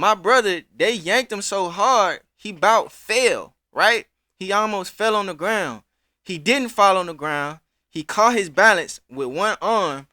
My brother, they yanked him so hard, he about fell, right? He almost fell on the ground. He didn't fall on the ground. He caught his balance with one arm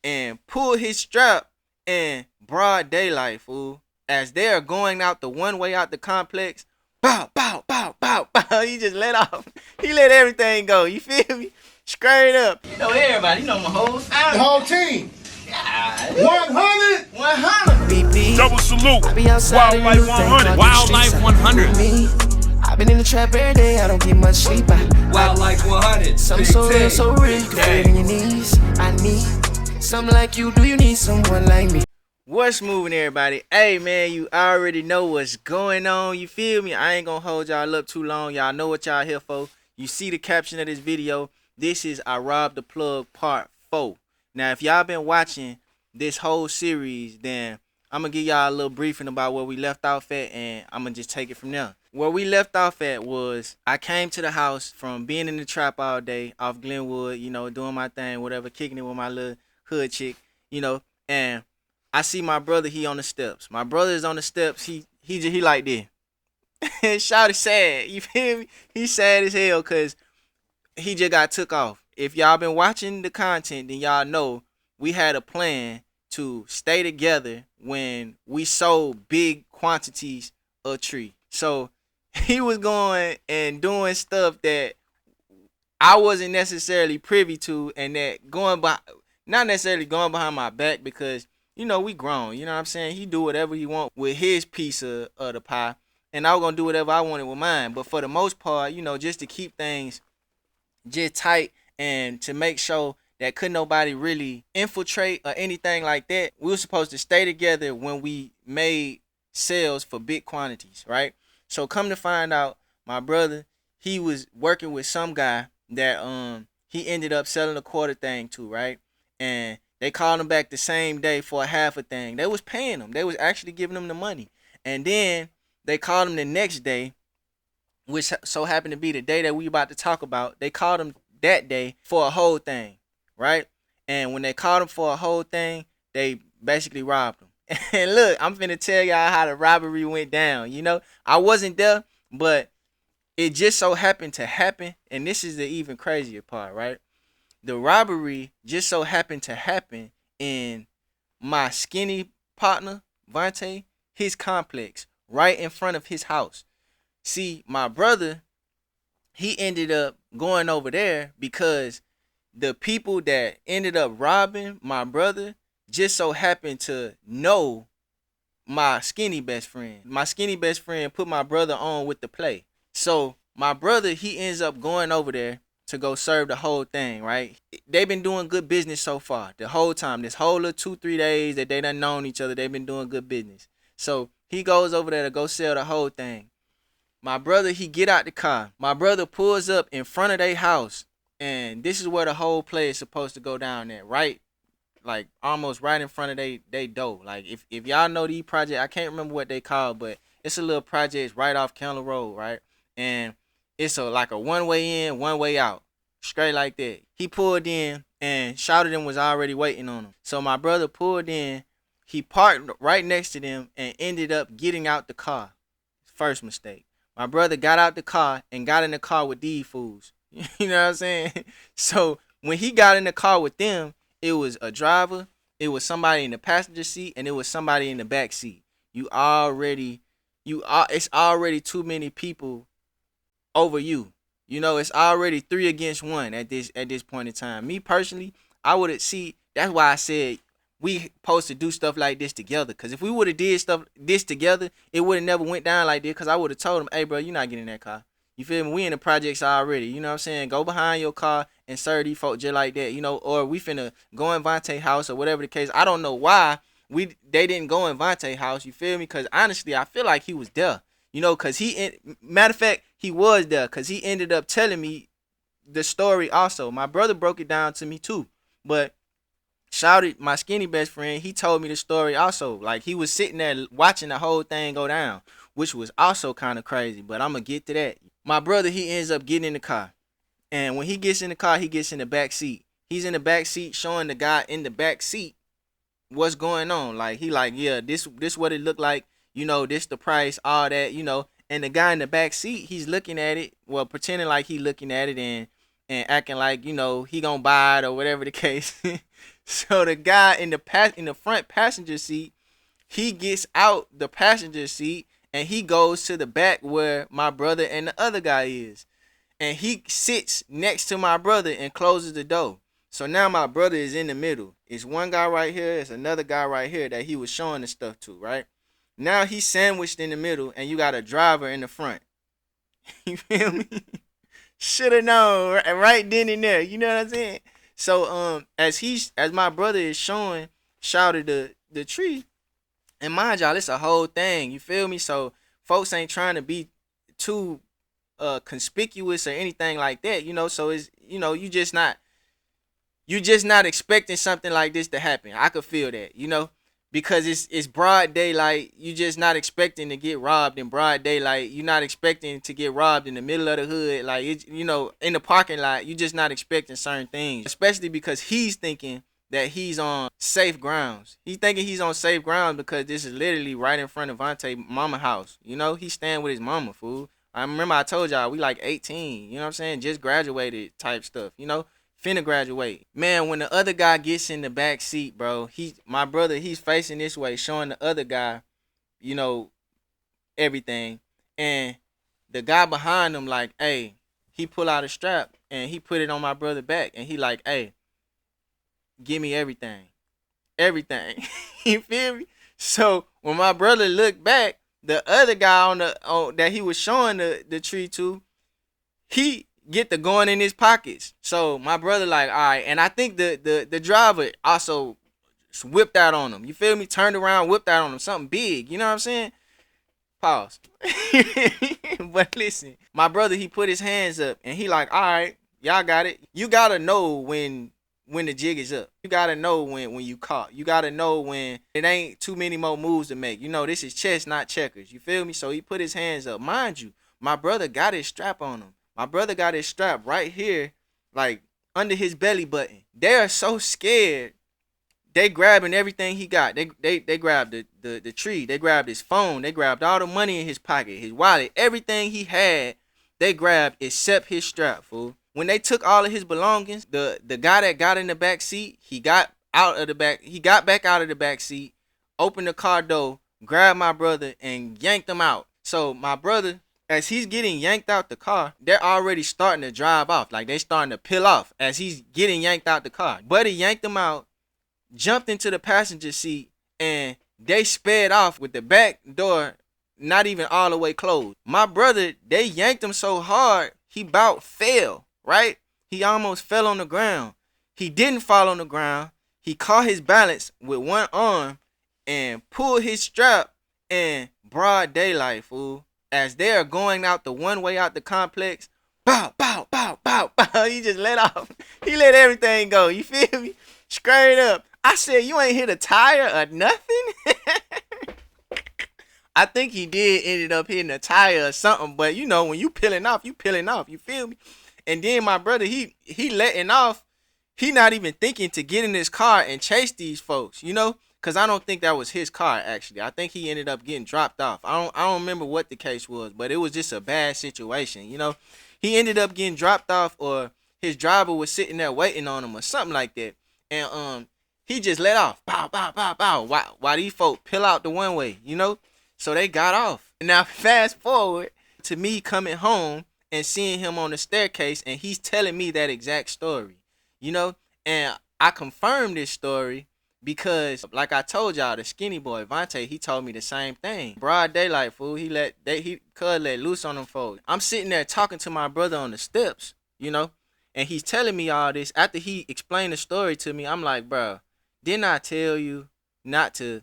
and pulled his strap in broad daylight, fool. As they are going out the one way out the complex, bow, bow, bow, bow, bow. He just let off. He let everything go. You feel me? Straight up. You know everybody. You know my whole family. The whole team. God. 100. 100. Double salute. Wildlife 100. Wildlife 100. I've been in the trap every day, I don't get much sleep. Wildlife 100. Something so real, so real, you can feel it in your knees. I need something like you, do you need someone like me? What's moving, everybody? Hey, man, you already know what's going on. You feel me? I ain't gonna hold y'all up too long. Y'all know what y'all here for. You see the caption of this video. This is I Robbed the Plug Part 4. Now, if y'all been watching this whole series, then I'm gonna give y'all a little briefing about where we left off at, and I'm gonna just take it from there. Where we left off at was I came to the house from being in the trap all day off Glenwood, you know, doing my thing, whatever, kicking it with my little hood chick, you know, and I see my brother, he on the steps. My brother is on the steps, he like this. Shawty sad, you feel me? He's sad as hell because he just got took off. If y'all been watching the content, then y'all know we had a plan to stay together when we sold big quantities of tree. So he was going and doing stuff that I wasn't necessarily privy to, and that not necessarily going behind my back, because you know we grown, you know what I'm saying? He do whatever he want with his piece of the pie, and I was gonna do whatever I wanted with mine. But for the most part, you know, just to keep things just tight and to make sure that couldn't nobody really infiltrate or anything like that, we were supposed to stay together when we made sales for big quantities, right? So come to find out, my brother, he was working with some guy that he ended up selling a quarter thing to, right? And they called him back the same day for a half a thing. They was paying him. They was actually giving him the money. And then they called him the next day, which so happened to be the day that we about to talk about. They called him that day for a whole thing, right? And when they called him for a whole thing, they basically robbed him. And look, I'm finna tell y'all how the robbery went down. You know, I wasn't there, but it just so happened to happen. And this is the even crazier part, right? The robbery just so happened to happen in my skinny partner, Vontae, his complex, right in front of his house. See, my brother, he ended up going over there because the people that ended up robbing my brother just so happened to know my skinny best friend. My skinny best friend put my brother on with the play. So my brother, he ends up going over there to go serve the whole thing, right? They've been doing good business so far. The whole time, this whole little 2-3 days that they done known each other, they've been doing good business. So he goes over there to go sell the whole thing. My brother, he get out the car. My brother pulls up in front of their house. And this is where the whole play is supposed to go down at, right? Like almost right in front of they door. Like if y'all know these project, I can't remember what they called, but it's a little project right off Kendall Road, right? And it's like a one way in, one way out, straight like that. He pulled in and shouted and was already waiting on him. So my brother pulled in, he parked right next to them and ended up getting out the car. First mistake. My brother got out the car and got in the car with these fools. You know what I'm saying? So when he got in the car with them, it was a driver, it was somebody in the passenger seat, and it was somebody in the back seat. It's already too many people over you. You know, it's already 3 against 1 at this point in time. Me personally, I would have that's why I said we supposed to do stuff like this together. Cause if we would have did stuff this together, it would have never went down like this. Cause I would have told him, hey bro, you're not getting in that car. You feel me? We in the projects already. You know what I'm saying? Go behind your car and serve these folk just like that. You know, or we finna go in Vontae's house or whatever the case. I don't know why they didn't go in Vontae's house. You feel me? Because honestly, I feel like he was there. You know, because matter of fact, he was there. Because he ended up telling me the story also. My brother broke it down to me too. But shouted my skinny best friend, he told me the story also. Like he was sitting there watching the whole thing go down, which was also kind of crazy. But I'm going to get to that. My brother, he ends up getting in the car. And when he gets in the car, he gets in the back seat. He's in the back seat showing the guy in the back seat what's going on. Like, he like, yeah, this what it looked like. you know, this the price, all that, you know. And the guy in the back seat, he's looking at it, well, pretending like he looking at it and acting like, you know, he gonna buy it or whatever the case. So the guy in the front passenger seat, he gets out the passenger seat and he goes to the back where my brother and the other guy is. And he sits next to my brother and closes the door. So now my brother is in the middle. It's one guy right here, it's another guy right here that he was showing the stuff to, right? Now he's sandwiched in the middle and you got a driver in the front. You feel me? Should have known right then and there. You know what I'm saying? So as my brother is shouted the tree, and mind y'all, it's a whole thing. You feel me? So folks ain't trying to be too conspicuous or anything like that, you know. So it's, you know, you just not expecting something like this to happen. I could feel that, you know, because it's broad daylight. You just not expecting to get robbed in broad daylight. You're not expecting to get robbed in the middle of the hood, like it, you know, in the parking lot. You just not expecting certain things, especially because he's thinking that he's on safe grounds. He's thinking he's on safe grounds because this is literally right in front of Vontae mama house. You know, he's staying with his mama, fool. I remember I told y'all we like 18, you know what I'm saying? Just graduated type stuff, you know? Finna graduate. Man, when the other guy gets in the back seat, bro, my brother, he's facing this way, showing the other guy, you know, everything. And the guy behind him, like, hey, he pull out a strap and he put it on my brother back. And he like, hey, give me everything. Everything. You feel me? So when my brother looked back, the other guy that he was showing the tree to, he get the going in his pockets. So my brother like, all right, and I think the driver also whipped out on him. You feel me? Turned around, whipped out on him. Something big. You know what I'm saying? Pause. But listen, my brother, he put his hands up and he like, all right, y'all got it. You gotta know when the jig is up. You gotta know when you caught. You gotta know when it ain't too many more moves to make. You know, this is chess, not checkers. You feel me? So he put his hands up. Mind you, my brother got his strap on him. My brother got his strap right here, like under his belly button. They are so scared. They grabbing everything he got. They grabbed the tree. They grabbed his phone. They grabbed all the money in his pocket, his wallet, everything he had. They grabbed except his strap, fool. When they took all of his belongings, the guy that got in the back seat, he got back out of the back seat, opened the car door, grabbed my brother, and yanked him out. So my brother, as he's getting yanked out the car, they're already starting to drive off. Like, they starting to peel off as he's getting yanked out the car. Buddy yanked him out, jumped into the passenger seat, and they sped off with the back door not even all the way closed. My brother, they yanked him so hard, he about fell. Right? He almost fell on the ground. He didn't fall on the ground. He caught his balance with one arm and pulled his strap in broad daylight, fool. As they are going out the one way out the complex, bow, bow, bow, bow, bow. He just let off. He let everything go. You feel me? Straight up. I said, you ain't hit a tire or nothing? I think he ended up hitting a tire or something. But, you know, when you peeling off, you peeling off. You feel me? And then my brother, he letting off. He not even thinking to get in his car and chase these folks, you know? Because I don't think that was his car, actually. I think he ended up getting dropped off. I don't remember what the case was, but it was just a bad situation, you know? He ended up getting dropped off, or his driver was sitting there waiting on him or something like that. And he just let off. Bow, bow, bow, bow. While these folks peel out the one way, you know? So they got off. Now, fast forward to me coming home and seeing him on the staircase, and he's telling me that exact story, you know? And I confirmed this story because, like I told y'all, the skinny boy, Vontae, he told me the same thing. Broad daylight, fool. He let loose on them folks. I'm sitting there talking to my brother on the steps, you know? And he's telling me all this. After he explained the story to me, I'm like, bro, didn't I tell you not to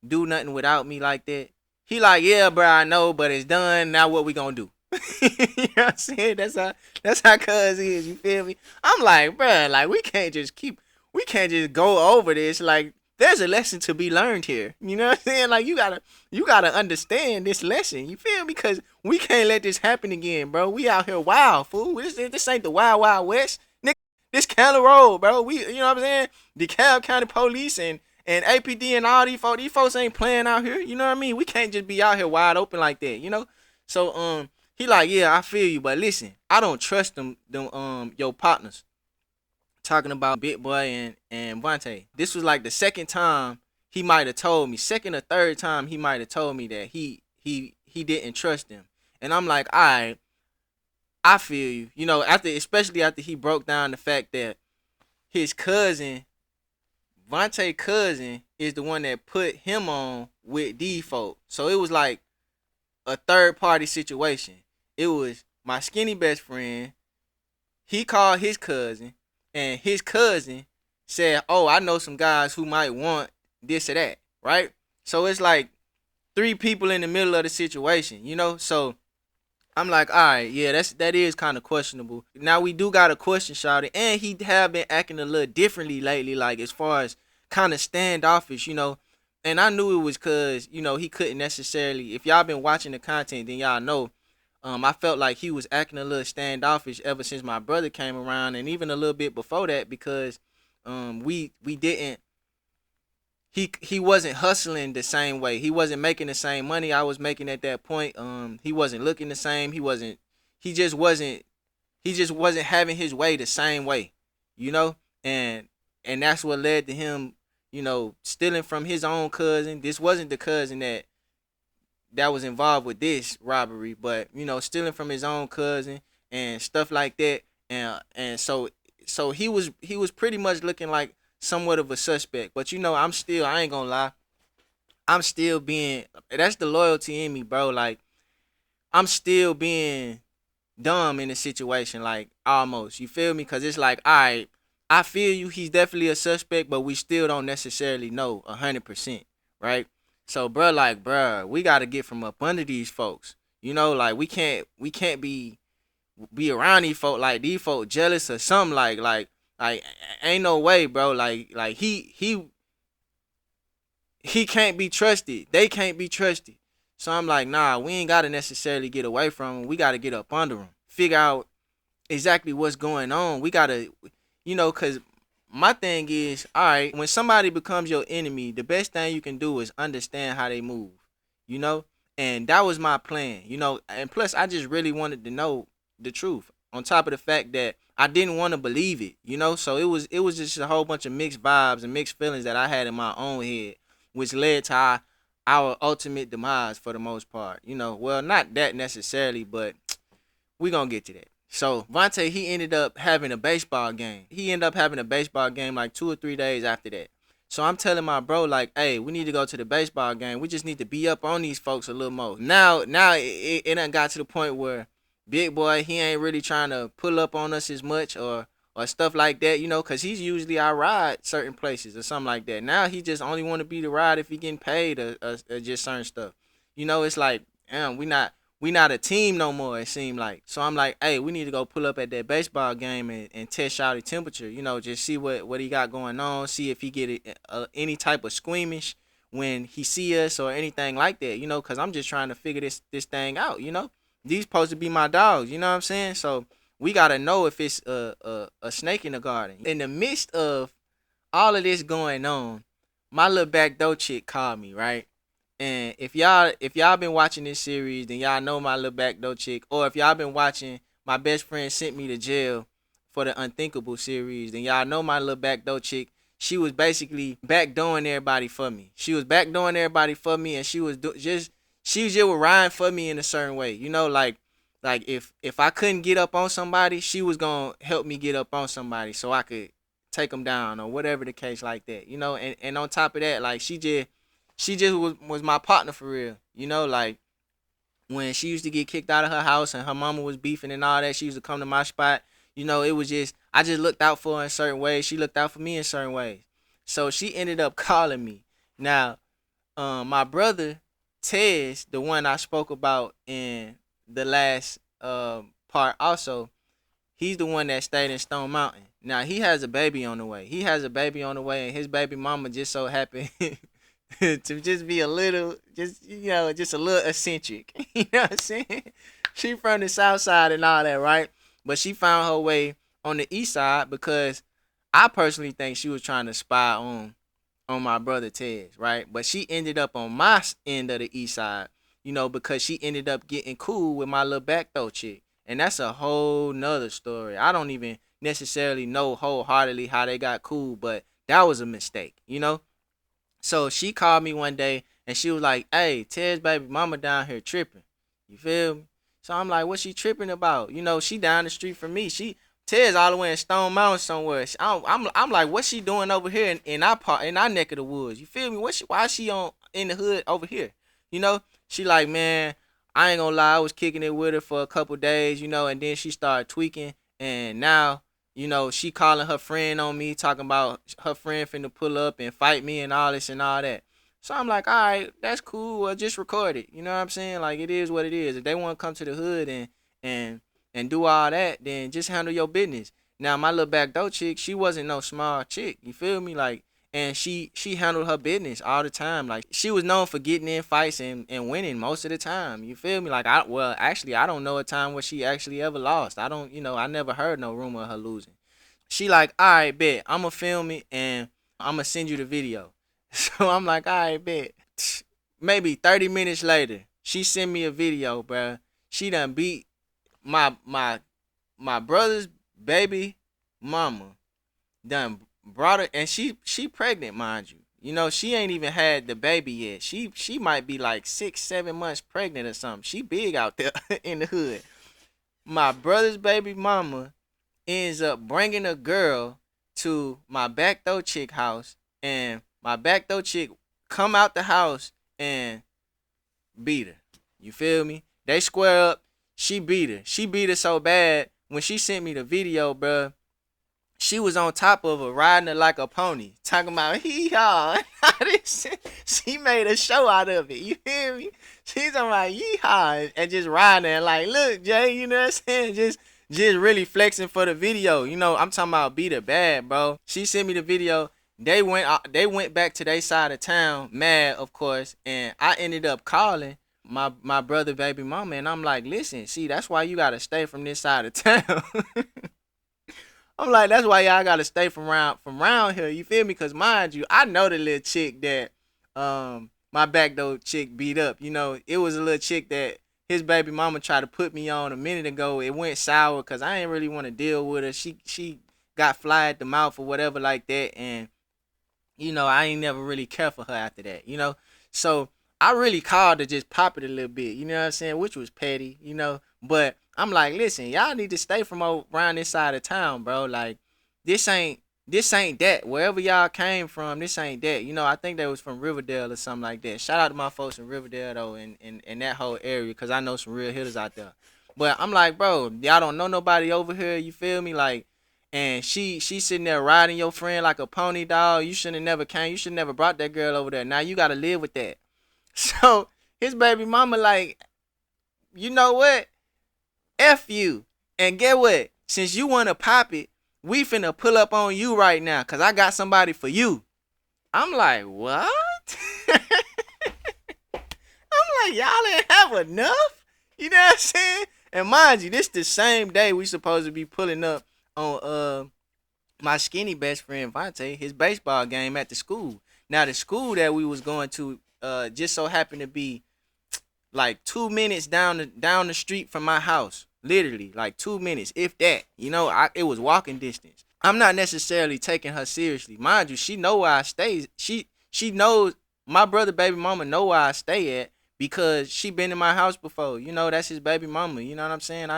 do nothing without me like that? He like, yeah, bro, I know, but it's done. Now what we gonna do? You know what I'm saying? That's how cuz is, you feel me? I'm like, bruh, like we can't just go over this. Like, there's a lesson to be learned here. You know what I'm saying? Like, you gotta understand this lesson. You feel me? Because we can't let this happen again, bro. We out here wild, fool. This ain't the wild, wild west. Nigga, this County Road, bro. You know what I'm saying? DeKalb County Police and And APD and all these folks ain't playing out here. You know what I mean? We can't just be out here wide open like that, you know? So he like, yeah, I feel you, but listen, I don't trust them your partners. Talking about Big Boy and Vontae. This was like the second time he might have told me, second or third time he might have told me that he didn't trust them. And I'm like, all right, I feel you. You know, especially after he broke down the fact that his cousin, Vontae cousin, is the one that put him on with these folk. So it was like a third party situation. It was my skinny best friend. He called his cousin, and his cousin said, "Oh, I know some guys who might want this or that," right? So it's like three people in the middle of the situation, you know? So I'm like, all right, yeah, that is kind of questionable. Now we do got a question, shawty, and he have been acting a little differently lately, like as far as kind of standoffish, you know. And I knew it was cause, you know, he couldn't necessarily. If y'all been watching the content, then y'all know. I felt like he was acting a little standoffish ever since my brother came around, and even a little bit before that, because we didn't. He wasn't hustling the same way. He wasn't making the same money I was making at that point. He wasn't looking the same. He just wasn't having his way the same way, you know? And that's what led to him, you know, stealing from his own cousin. This wasn't the cousin that was involved with this robbery, but, you know, stealing from his own cousin and stuff like that. And so he was pretty much looking like somewhat of a suspect. But, you know, I ain't gonna lie, I'm still being, that's the loyalty in me, bro. Like, I'm still being dumb in the situation, like, almost, you feel me? Because it's like, all right, I feel you, he's definitely a suspect, but we still don't necessarily know 100%, right? So, bro, we gotta get from up under these folks, you know? Like, we can't be around these folk, like these folk jealous or something, like ain't no way, bro. Like he can't be trusted. They can't be trusted. So I'm like, nah, we ain't gotta necessarily get away from them. We gotta get up under them, figure out exactly what's going on. We gotta, you know, cause my thing is, all right, when somebody becomes your enemy, the best thing you can do is understand how they move, you know. And that was my plan, you know. And plus, I just really wanted to know the truth. On top of the fact that I didn't want to believe it, you know. So it was just a whole bunch of mixed vibes and mixed feelings that I had in my own head, which led to our ultimate demise for the most part, you know. Well, not that necessarily, but we gonna get to that. So Vontae, he ended up having a baseball game. He ended up having a baseball game like 2 or 3 days after that. So I'm telling my bro, like, hey, we need to go to the baseball game. We just need to be up on these folks a little more. Now it done got to the point where Big Boy, he ain't really trying to pull up on us as much or stuff like that, you know, because he's usually our ride certain places or something like that. Now he just only want to be the ride if he getting paid or just certain stuff. You know, it's like, damn, we not a team no more, it seemed like. So I'm like, hey, we need to go pull up at that baseball game and test out the temperature, you know, just see what he got going on, see if he get any type of squeamish when he see us or anything like that, you know, because I'm just trying to figure this thing out, you know. These supposed to be my dogs, you know what I'm saying? So we gotta know if it's a snake in the garden. In the midst of all of this going on, my little backdoor chick called me, right? And if y'all been watching this series, then y'all know my little backdoor chick. Or if y'all been watching My Best Friend Sent Me to Jail for the Unthinkable series, then y'all know my little backdoor chick. She was basically backdooring everybody for me. And she was just riding for me in a certain way. You know, like if I couldn't get up on somebody, she was gonna help me get up on somebody so I could take them down or whatever the case like that. You know, and on top of that, like she just was my partner for real. You know, like when she used to get kicked out of her house and her mama was beefing and all that, she used to come to my spot. You know, it was just, I just looked out for her in certain ways. She looked out for me in certain ways. So she ended up calling me. Now, my brother, Tez, the one I spoke about in the last part also, he's the one that stayed in Stone Mountain. Now, he has a baby on the way. And his baby mama just so happened to just be a little eccentric. You know what I'm saying? She from the south side and all that, right? But she found her way on the east side because I personally think she was trying to spy on my brother Ted's, right? But she ended up on my end of the east side, because she ended up getting cool with my little backdoor chick. And that's a whole nother story. I don't even necessarily know wholeheartedly how they got cool, but that was a mistake. So she called me one day and she was like, "Hey, Ted's baby mama down here tripping." You feel me? So I'm like, "What she tripping about?" She down the street from me. Ted's all the way in Stone Mountain somewhere. I'm like, "What's she doing over here in our neck of the woods?" You feel me? Why is she in the hood over here? She like, "Man, I ain't gonna lie, I was kicking it with her for a couple days, and then she started tweaking, and now, she calling her friend on me, talking about her friend finna pull up and fight me and all this and all that." So I'm like, "All right, that's cool. Well, just record it." You know what I'm saying? Like, it is what it is. If they want to come to the hood and do all that, then just handle your business. Now, my little backdoor chick, she wasn't no small chick. You feel me? Like, and she handled her business all the time. Like, she was known for getting in fights and winning most of the time. You feel me? Like, actually, I don't know a time where she actually ever lost. I never heard no rumor of her losing. She like, "All right, bet. I'm going to film it and I'm going to send you the video." So I'm like, "All right, bet." Maybe 30 minutes later, she sent me a video, bruh. She done beat my brother's baby mama. Done brought her, and she pregnant, mind you. She ain't even had the baby yet. She might be like 6-7 months pregnant or something. She big out there in the hood. My brother's baby mama ends up bringing a girl to my backdoor chick house, and my backdoor chick come out the house and beat her. You feel me? They square up. She beat her. She beat her so bad, when she sent me the video, bruh, she was on top of her, riding her like a pony, talking about hee-haw. She made a show out of it. You hear me? She's talking about yee-haw and just riding her like, "Look, Jay," you know what I'm saying? Just really flexing for the video. I'm talking about beat her bad, bro. She sent me the video. They went back to their side of town, mad, of course, and I ended up calling my brother baby mama, and I'm like, "Listen, see, that's why you gotta stay from this side of town." I'm like, "That's why y'all gotta stay from around here." You feel me? Cause mind you, I know the little chick that my backdoor chick beat up. It was a little chick that his baby mama tried to put me on a minute ago. It went sour because I ain't really want to deal with her. She got fly at the mouth or whatever like that, and I ain't never really care for her after that. So I really called to just pop it a little bit. You know what I'm saying? Which was petty. But I'm like, "Listen, y'all need to stay from around this side of town, bro. Like, this ain't that. Wherever y'all came from, this ain't that." I think they was from Riverdale or something like that. Shout out to my folks in Riverdale though, in that whole area, cause I know some real hitters out there. But I'm like, "Bro, y'all don't know nobody over here." You feel me? Like, and she sitting there riding your friend like a pony, dog. You shouldn't have never came. You should never brought that girl over there. Now you gotta live with that. So his baby mama like, "You know what? F you. And get what? Since you want to pop it, we finna pull up on you right now, cause I got somebody for you." I'm like, "What?" I'm like, "Y'all ain't have enough?" You know what I'm saying? And mind you, this the same day we supposed to be pulling up on my skinny best friend Vontae, his baseball game at the school. Now the school that we was going to just so happened to be like 2 minutes down the street from my house. Literally, like 2 minutes, if that. It was walking distance. I'm not necessarily taking her seriously. Mind you, she know where I stay. She knows, my brother baby mama know where I stay at, because she been in my house before. That's his baby mama. You know what I'm saying?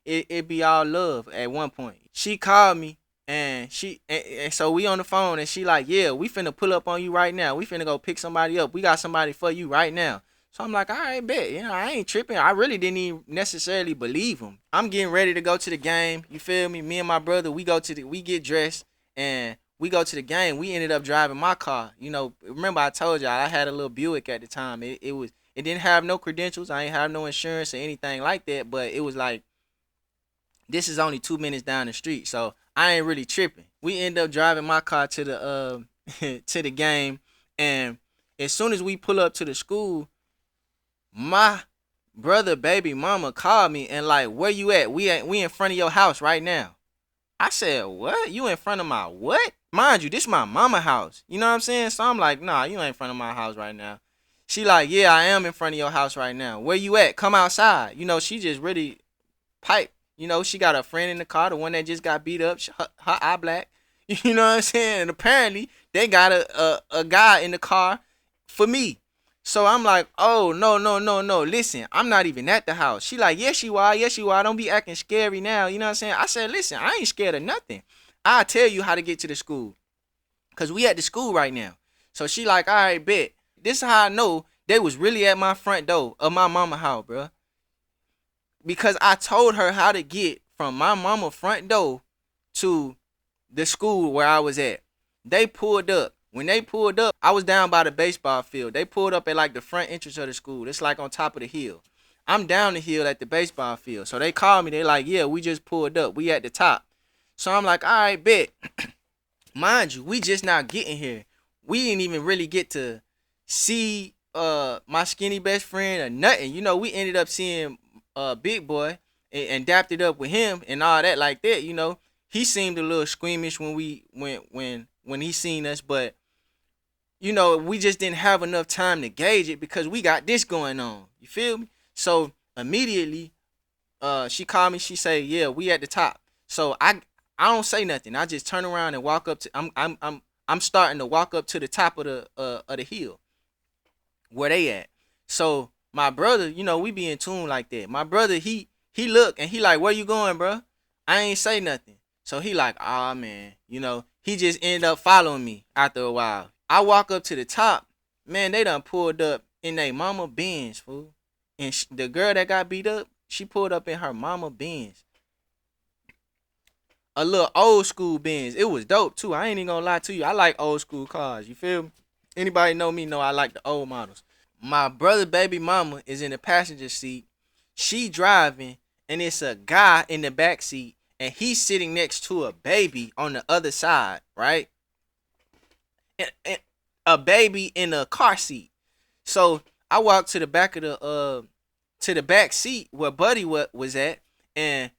It be all love at one point. She called me, and so we on the phone, and she like, "Yeah, we finna pull up on you right now. We finna go pick somebody up. We got somebody for you right now." So I'm like, "All right, bet." I ain't tripping. I really didn't even necessarily believe him. I'm getting ready to go to the game. You feel me? Me and my brother, we get dressed and we go to the game. We ended up driving my car. Remember I told y'all I had a little Buick at the time. It didn't have no credentials. I ain't have no insurance or anything like that. But it was like, this is only 2 minutes down the street, so I ain't really tripping. We end up driving my car to the to the game, and as soon as we pull up to the school, my brother baby mama called me and like, "Where you at? We in front of your house right now." I said, "What? You in front of my what?" Mind you, this my mama house. You know what I'm saying? So I'm like, nah, you ain't in front of my house right now. She like, yeah, I am in front of your house right now. Where you at? Come outside. You know, she just really pipe. You know, she got a friend in the car, the one that just got beat up. Her eye black. You know what I'm saying? And apparently they got a guy in the car for me. So I'm like, oh, no, no, no, no. Listen, I'm not even at the house. She like, yes, you are. Yes, you are. Don't be acting scary now. You know what I'm saying? I said, listen, I ain't scared of nothing. I'll tell you how to get to the school. Because we at the school right now. So she like, all right, bet. This is how I know they was really at my front door of my mama house, bro. Because I told her how to get from my mama front door to the school where I was at. They pulled up. When they pulled up, I was down by the baseball field. They pulled up at like the front entrance of the school. It's like on top of the hill. I'm down the hill at the baseball field. So they called me. They like, yeah, we just pulled up. We at the top. So I'm like, all right, bet. Mind you, we just not getting here. We didn't even really get to see my skinny best friend or nothing. You know, we ended up seeing Big Boy and dapped it up with him and all that like that. You know, he seemed a little squeamish when he seen us, but you know, we just didn't have enough time to gauge it because we got this going on. You feel me? So immediately, she called me. She said, "Yeah, we at the top." So I don't say nothing. I just turn around and walk up to. I'm starting to walk up to the top of the hill where they at. So my brother, you know, we be in tune like that. My brother, he look and he like, "Where you going, bro?" I ain't say nothing. So he like, "Ah, man," you know. He just ended up following me after a while. I walk up to the top, man. They done pulled up in their mama Benz, fool. And the girl that got beat up, she pulled up in her mama Benz. A little old school Benz. It was dope too. I ain't even gonna lie to you. I like old school cars. You feel me? Anybody know me know I like the old models. My brother baby mama is in the passenger seat. She driving, and it's a guy in the back seat, and he's sitting next to a baby on the other side, right? And a baby in a car seat. So I walked to the back of the back seat where Buddy was at, and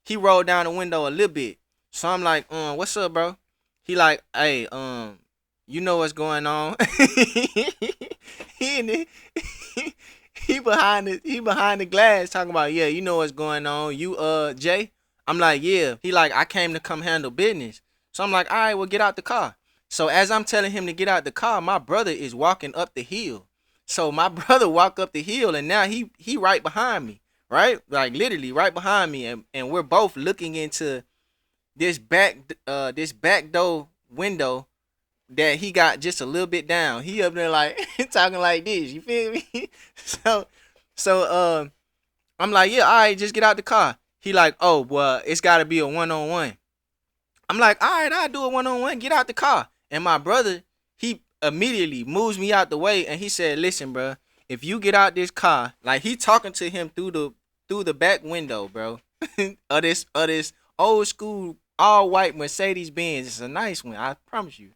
he rolled down the window a little bit. So I'm like, what's up, bro? He like, hey, you know what's going on? he behind the glass talking about, yeah, you know what's going on. You Jay? I'm like, yeah. He like, I came to come handle business. So I'm like, all right, well, get out the car. So as I'm telling him to get out the car, my brother is walking up the hill. So my brother walked up the hill, and now he right behind me, right? Like literally right behind me, and we're both looking into this back door window that he got just a little bit down. He up there like talking like this, you feel me? So I'm like, yeah, all right, just get out the car. He like, oh, well, it's got to be a one-on-one. I'm like, all right, I'll do a one-on-one. Get out the car. And my brother, he immediately moves me out the way, and he said, listen, bro, if you get out this car, like he talking to him through the back window, bro, of this old school all white Mercedes Benz. It's a nice one, I promise you.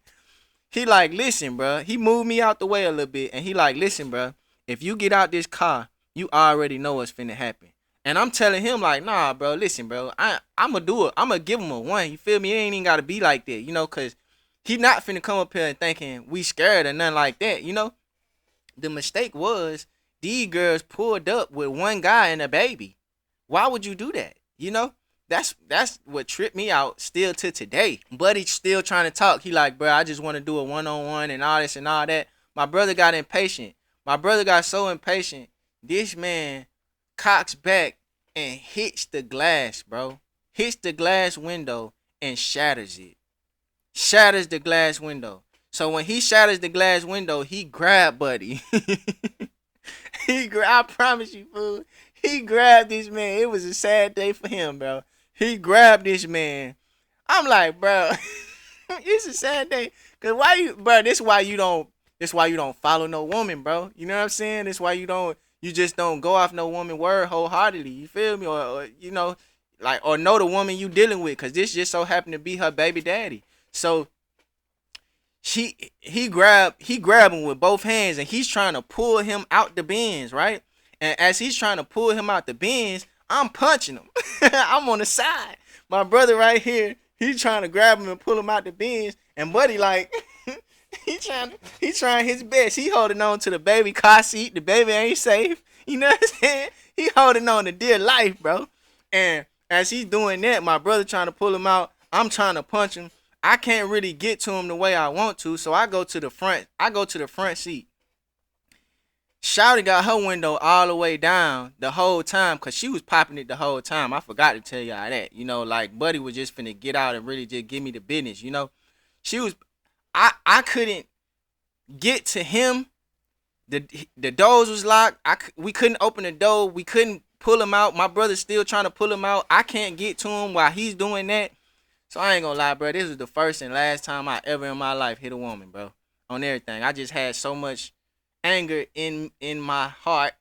He like, listen, bro. He moved me out the way a little bit, and he like, listen, bro, if you get out this car, you already know what's finna happen. And I'm telling him like, nah, bro, listen, bro, I'ma do it. I'ma give him a one. You feel me? It ain't even gotta be like that, you know, cause he not finna come up here and thinking we scared or nothing like that, you know. The mistake was these girls pulled up with one guy and a baby. Why would you do that? You know, that's what tripped me out still to today. Buddy's still trying to talk. He like, bro, I just want to do a one-on-one and all this and all that. My brother got impatient. My brother got so impatient. This man cocks back and hits the glass, bro. Hits the glass window and shatters it. Shatters the glass window. So when he shatters the glass window, he grabbed Buddy. I promise you, fool. He grabbed this man. It was a sad day for him, bro. He grabbed this man. I'm like, bro, it's a sad day. Cause why you, bro? This why you don't follow no woman, bro. You know what I'm saying? This why you just don't go off no woman word wholeheartedly. You feel me? Or you know, like, or know the woman you dealing with. Cause this just so happened to be her baby daddy. So he grabbed him with both hands, and he's trying to pull him out the Benz, right? And as he's trying to pull him out the Benz, I'm punching him. I'm on the side. My brother right here he trying to grab him and pull him out the bins, and Buddy like he trying his best. He holding on to the baby car seat. The baby ain't safe. You know what I'm saying? He holding on to dear life, bro. And as he's doing that, my brother trying to pull him out. I'm trying to punch him. I can't really get to him the way I want to, so I go to the front. I go to the front seat. Shawty got her window all the way down the whole time because she was popping it the whole time. I forgot to tell y'all that. You know, like Buddy was just finna get out and really just give me the business, you know. She was, I couldn't get to him. The doors was locked. We couldn't open the door. We couldn't pull him out. My brother's still trying to pull him out. I can't get to him while he's doing that. So I ain't gonna lie, bro. This was the first and last time I ever in my life hit a woman, bro. On everything. I just had so much anger in my heart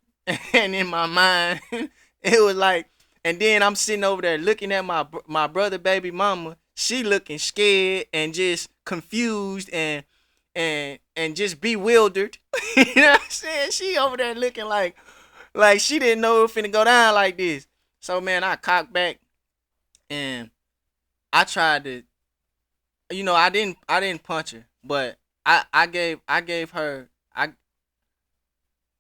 and in my mind. It was like, and then I'm sitting over there looking at my brother baby mama. She looking scared and just confused and just bewildered. You know what I'm saying? She over there looking like she didn't know it was finna go down like this. So man, I cocked back and I tried to, you know, I didn't punch her, but I gave her,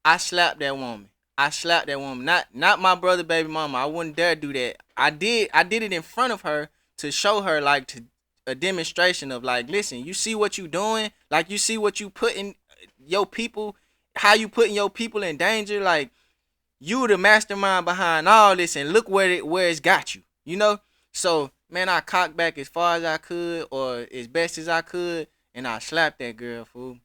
I slapped that woman. I slapped that woman. Not my brother baby mama. I wouldn't dare do that. I did it in front of her to show her like a demonstration of like, listen, you see what you doing? Like you see what you putting your people, how you putting your people in danger? Like you the mastermind behind all this and look where it's got you, you know? So man, I cocked back as far as I could or as best as I could and I slapped that girl, fool.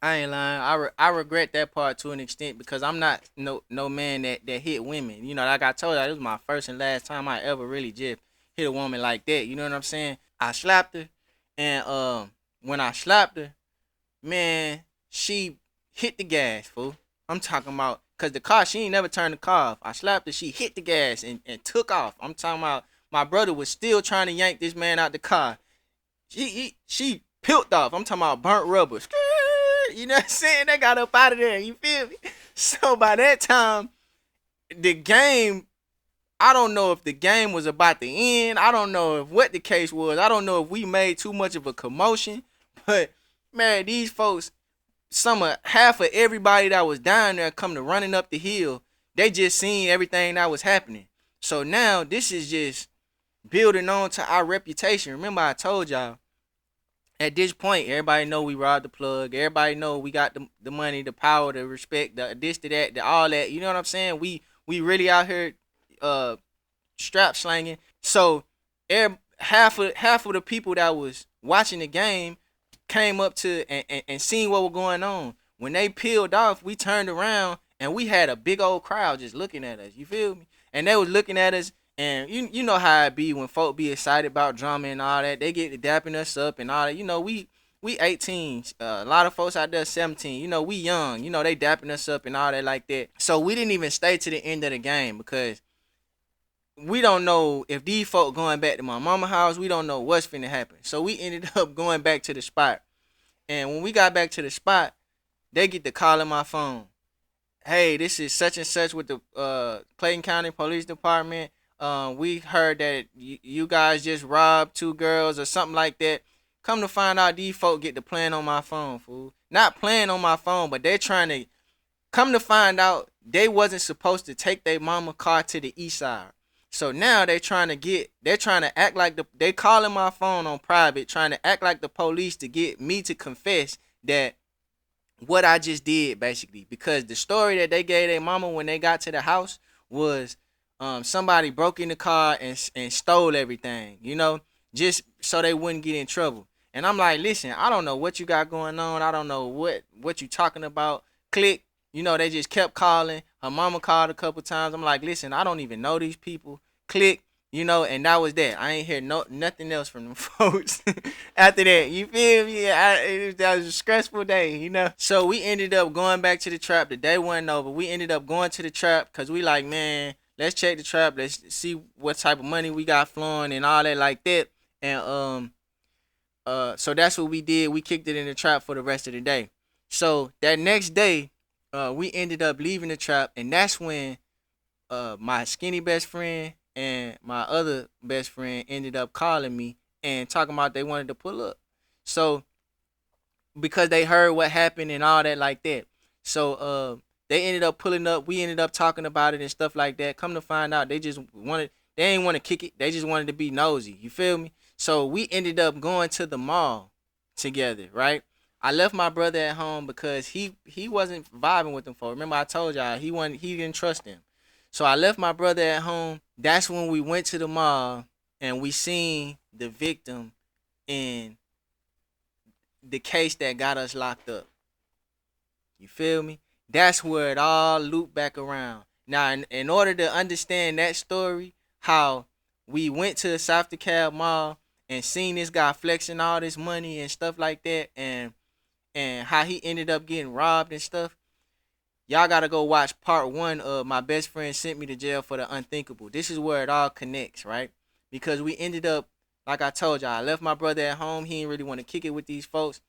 I ain't lying. I regret that part to an extent because I'm not no man that hit women. You know, like I told you, this was my first and last time I ever really just hit a woman like that. You know what I'm saying? I slapped her, and when I slapped her, man, she hit the gas, fool. I'm talking about, cause the car, she ain't never turned the car off. I slapped her, she hit the gas and took off. I'm talking about my brother was still trying to yank this man out the car. She peeled off. I'm talking about burnt rubber. You know what I'm saying? They got up out of there. You feel me? So by that time, the game, I don't know if the game was about to end. I don't know if what the case was. I don't know if we made too much of a commotion. But man, these folks, half of everybody that was down there coming running up the hill, they just seen everything that was happening. So now this is just building on to our reputation. Remember I told y'all, at this point, everybody know we robbed the plug. Everybody know we got the money, the power, the respect, the this, to that, the all that. You know what I'm saying? We really out here strap slanging. So half of the people that was watching the game came up to and seen what was going on. When they peeled off, we turned around and we had a big old crowd just looking at us. You feel me? And they was looking at us. And you know how it be when folk be excited about drama and all that. They get to dapping us up and all that. You know, we 18. A lot of folks out there 17. You know, we young. You know, they dapping us up and all that like that. So we didn't even stay to the end of the game because we don't know if these folk going back to my mama's house. We don't know what's finna happen. So we ended up going back to the spot. And when we got back to the spot, they get the call on my phone. Hey, this is such and such with the Clayton County Police Department. We heard that you guys just robbed 2 girls or something like that. Come to find out, these folk get to playing on my phone, fool. Not playing on my phone, but they're trying to come to find out they wasn't supposed to take their mama car to the east side. So now they're trying to act like they calling my phone on private, trying to act like the police to get me to confess that what I just did, basically. Because the story that they gave their mama when they got to the house was somebody broke in the car and stole everything, you know, just so they wouldn't get in trouble. And I'm like, listen, I don't know what you got going on. I don't know what you talking about. Click. You know, they just kept calling. Her mama called a couple times. I'm like, listen, I don't even know these people. Click. You know, and that was that. I ain't hear nothing else from them folks after that. You feel me? That was a stressful day, you know. So we ended up going back to the trap. The day wasn't over. We ended up going to the trap because we like, man, let's check the trap. Let's see what type of money we got flowing and all that like that. And so that's what we did. We kicked it in the trap for the rest of the day. So that next day, we ended up leaving the trap, and that's when my skinny best friend and my other best friend ended up calling me and talking about they wanted to pull up. So because they heard what happened and all that like that. So they ended up pulling up. We ended up talking about it and stuff like that. Come to find out, they ain't want to kick it. They just wanted to be nosy. You feel me? So we ended up going to the mall together, right? I left my brother at home because he wasn't vibing with them folks. Remember I told y'all he didn't trust them. So I left my brother at home. That's when we went to the mall and we seen the victim in the case that got us locked up. You feel me? That's where it all looped back around. Now, in order to understand that story, how we went to the South DeKalb Mall and seen this guy flexing all this money and stuff like that, and how he ended up getting robbed and stuff, y'all gotta go watch part 1 of My Best Friend Sent Me to Jail for the Unthinkable. This is where it all connects, right? Because we ended up, like I told y'all, I left my brother at home. He didn't really want to kick it with these folks.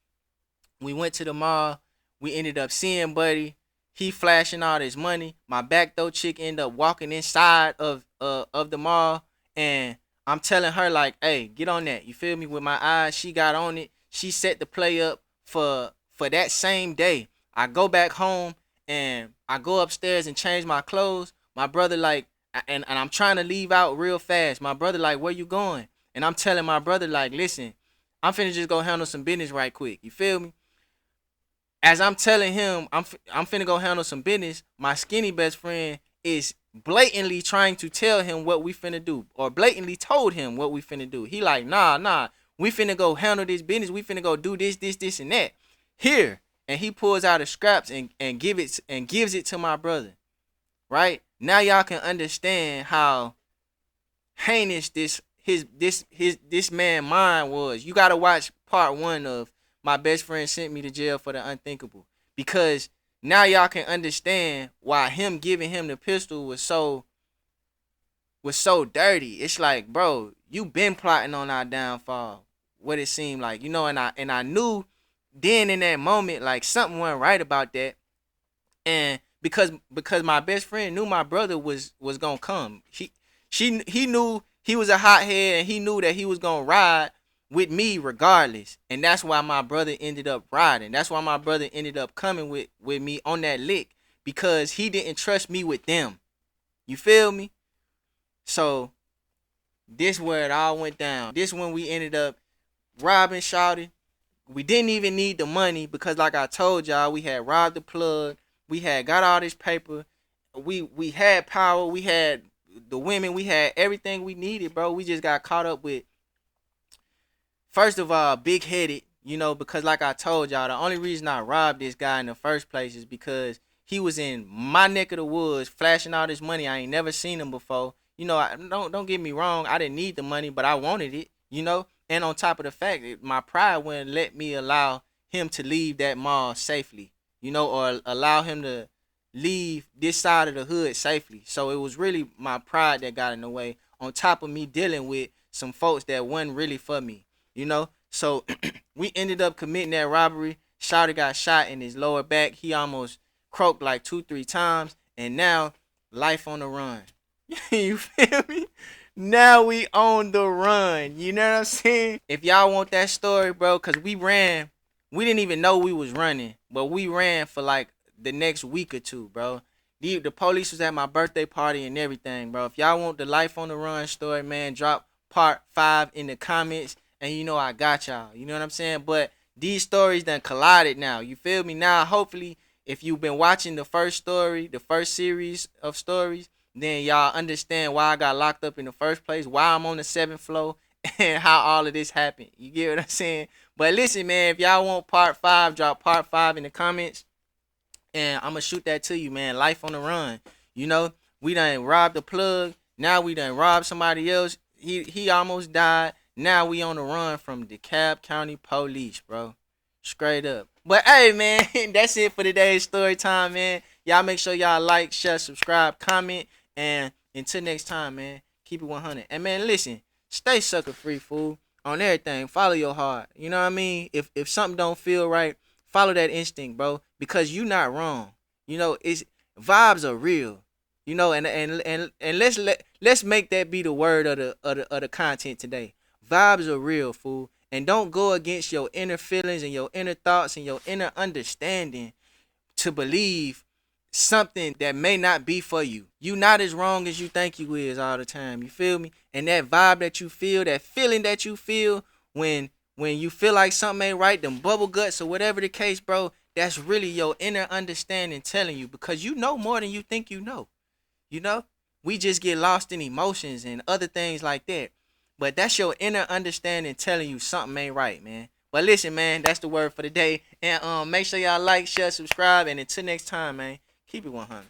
We went to the mall. We ended up seeing Buddy. He flashing all his money. My backdoor chick ended up walking inside of the mall, and I'm telling her like, "Hey, get on that." You feel me? With my eyes, she got on it. She set the play up for that same day. I go back home and I go upstairs and change my clothes. My brother like, and I'm trying to leave out real fast. My brother like, "Where you going?" And I'm telling my brother like, "Listen, I'm finna just go handle some business right quick." You feel me? As I'm telling him, I'm finna go handle some business, my skinny best friend is blatantly trying to tell him what we finna do, or blatantly told him what we finna do. He like, nah, we finna go handle this business. We finna go do this, and that. Here, and he pulls out his scraps and gives it to my brother. Right now, y'all can understand how heinous this man mind was. You gotta watch part 1 of My Best Friend Sent Me to Jail for the Unthinkable, because now y'all can understand why him giving him the pistol was so dirty. It's like, bro, you been plotting on our downfall. What it seemed like, you know, and I knew then in that moment like something wasn't right about that, and because my best friend knew my brother was gonna come. He knew he was a hothead, and he knew that he was gonna ride with me regardless, and that's why my brother ended up riding. That's why my brother ended up coming with me on that lick, because he didn't trust me with them. You feel me? So this where it all went down. This when we ended up robbing Shawty. We didn't even need the money, because like I told y'all, we had robbed the plug. We had got all this paper. We had power. We had the women. We had everything we needed, bro. We just got caught up with, first of all, big-headed, you know, because like I told y'all, the only reason I robbed this guy in the first place is because he was in my neck of the woods flashing all this money. I ain't never seen him before. You know, don't get me wrong. I didn't need the money, but I wanted it, you know. And on top of the fact, my pride wouldn't let me allow him to leave that mall safely, you know, or allow him to leave this side of the hood safely. So it was really my pride that got in the way, on top of me dealing with some folks that wasn't really for me. You know, so we ended up committing that robbery. Shawty got shot in his lower back. He almost croaked like 2-3 times. And now, life on the run. You feel me? Now we on the run. You know what I'm saying? If y'all want that story, bro, because we ran. We didn't even know we was running. But we ran for like the next week or two, bro. The police was at my birthday party and everything, bro. If y'all want the life on the run story, man, drop part 5 in the comments. And you know I got y'all. You know what I'm saying? But these stories done collided now. You feel me? Now, hopefully, if you've been watching the first story, the first series of stories, then y'all understand why I got locked up in the first place, why I'm on the 7th floor, and how all of this happened. You get what I'm saying? But listen, man, if y'all want part 5, drop part 5 in the comments. And I'm going to shoot that to you, man. Life on the run. You know, we done robbed the plug. Now we done robbed somebody else. He almost died. Now we on the run from DeKalb County Police, bro. Straight up. But hey, man, that's it for today's story time, man. Y'all make sure y'all like, share, subscribe, comment. And until next time, man, keep it 100. And man, listen, stay sucker free, fool. On everything, follow your heart. You know what I mean? If something don't feel right, follow that instinct, bro. Because you not wrong. You know, vibes are real. You know, and let's make that be the word of the content today. Vibes are real, fool. And don't go against your inner feelings and your inner thoughts and your inner understanding to believe something that may not be for you. You not as wrong as you think you is all the time. You feel me? And that vibe that you feel, that feeling that you feel when you feel like something ain't right, them bubble guts or whatever the case, bro, that's really your inner understanding telling you, because you know more than you think you know. You know? We just get lost in emotions and other things like that. But that's your inner understanding telling you something ain't right, man. But listen, man, that's the word for the day. And make sure y'all like, share, subscribe, and until next time, man, keep it 100.